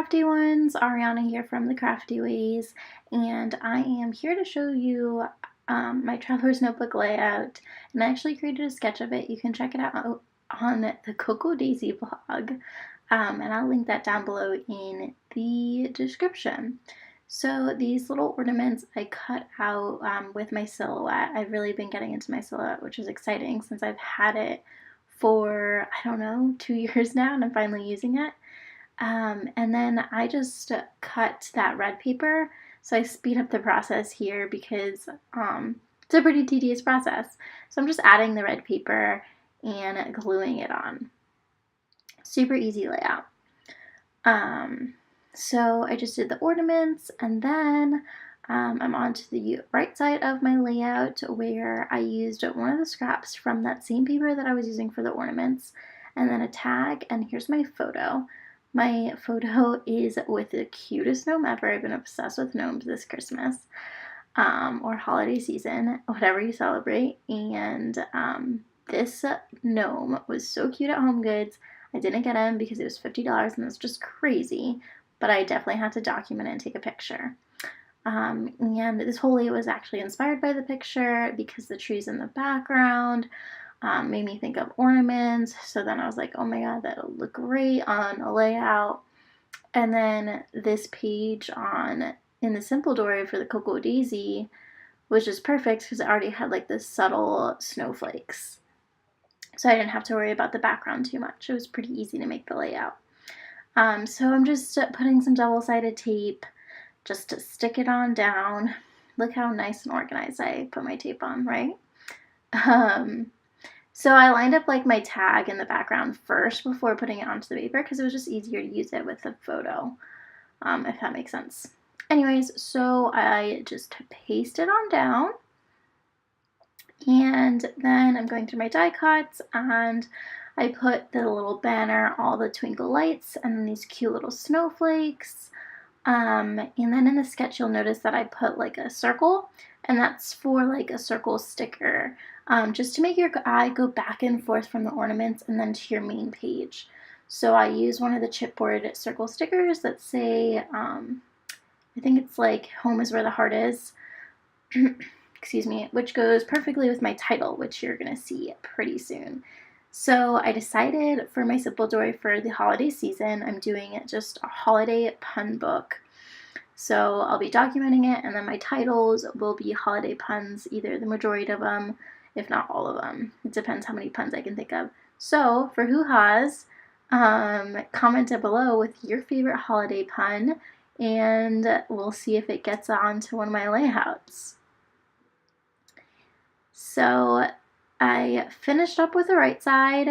crafty ones. Ariana here from The Crafty Ways, and I am here to show you my Traveler's Notebook layout, and I actually created a sketch of it. You can check it out on the Coco Daisy blog, and I'll link that down below in the description. So these little ornaments I cut out with my silhouette. I've really been getting into my silhouette, which is exciting since I've had it for, I don't know, 2 years now, and I'm finally using it. And then I just cut that red paper, so I speed up the process here because it's a pretty tedious process. So I'm just adding the red paper and gluing it on. Super easy layout. So I just did the ornaments, and then I'm on to the right side of my layout where I used one of the scraps from that same paper that I was using for the ornaments, and then a tag, and here's my photo. My photo is with the cutest gnome ever. I've been obsessed with gnomes this Christmas, or holiday season, whatever you celebrate, and this gnome was so cute at HomeGoods. I didn't get him because it was $50 and it's just crazy, but I definitely had to document it and take a picture. And this whole layout was actually inspired by the picture because the trees in the background made me think of ornaments. So then I was like, oh my god, that'll look great on a layout. And then this page in the Simple Dory for the Coco Daisy was just perfect because it already had like the subtle snowflakes. So I didn't have to worry about the background too much. It was pretty easy to make the layout. So I'm just putting some double-sided tape just to stick it on down. Look how nice and organized I put my tape on, right? So I lined up like my tag in the background first before putting it onto the paper because it was just easier to use it with the photo, if that makes sense. Anyways, so I just paste it on down, and then I'm going through my die cuts, and I put the little banner, all the twinkle lights, and then these cute little snowflakes. And then in the sketch you'll notice that I put like a circle, and that's for like a circle sticker, just to make your eye go back and forth from the ornaments and then to your main page. So I use one of the chipboard circle stickers that say, I think it's like home is where the heart is, excuse me, which goes perfectly with my title, which you're going to see pretty soon. So I decided for my Simple Dory for the holiday season, I'm doing just a holiday pun book. So I'll be documenting it, and then my titles will be holiday puns, either the majority of them, if not all of them. It depends how many puns I can think of. So for hoo-ha's, comment down below with your favorite holiday pun, and we'll see if it gets onto one of my layouts. So I finished up with the right side,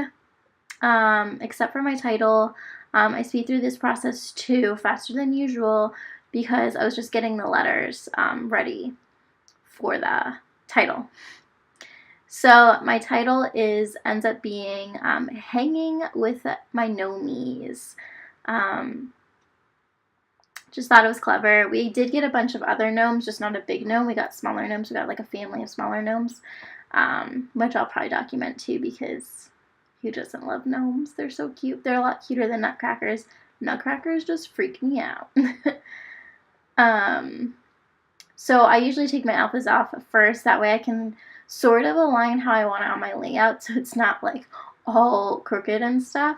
except for my title. I speed through this process too, faster than usual, because I was just getting the letters ready for the title. So my title ends up being Hanging with My Gnomies. Just thought it was clever. We did get a bunch of other gnomes, just not a big gnome. We got smaller gnomes. We got like a family of smaller gnomes, which I'll probably document too because who doesn't love gnomes? They're so cute. They're a lot cuter than nutcrackers. Nutcrackers just freak me out. So I usually take my alphas off first. That way I can sort of align how I want it on my layout so it's not like all crooked and stuff.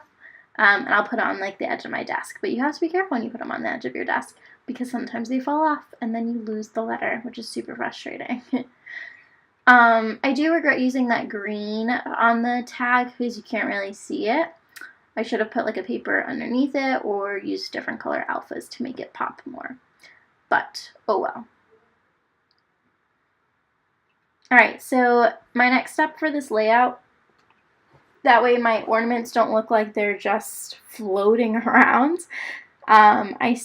And I'll put it on like the edge of my desk. But you have to be careful when you put them on the edge of your desk because sometimes they fall off and then you lose the letter, which is super frustrating. I do regret using that green on the tag because you can't really see it. I should have put like a paper underneath it or used different color alphas to make it pop more. But, oh well. Alright, so my next step for this layout, that way my ornaments don't look like they're just floating around. I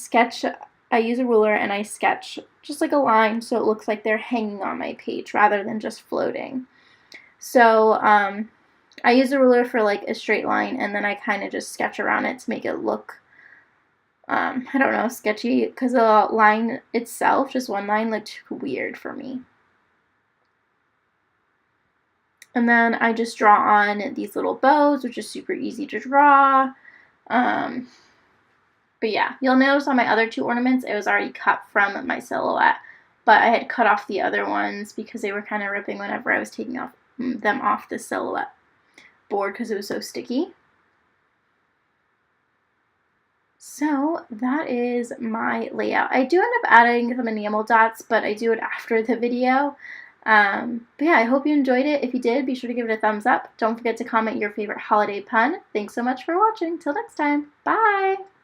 use a ruler and I sketch just like a line so it looks like they're hanging on my page rather than just floating. So I use a ruler for like a straight line, and then I kind of just sketch around it to make it look, I don't know, sketchy, because the line itself, just one line, looked weird for me. And then I just draw on these little bows, which is super easy to draw. But yeah, you'll notice on my other two ornaments, it was already cut from my silhouette. But I had cut off the other ones because they were kind of ripping whenever I was taking them off the silhouette board because it was so sticky. So that is my layout. I do end up adding some enamel dots, but I do it after the video. But yeah, I hope you enjoyed it. If you did, be sure to give it a thumbs up. Don't forget to comment your favorite holiday pun. Thanks so much for watching. Till next time. Bye!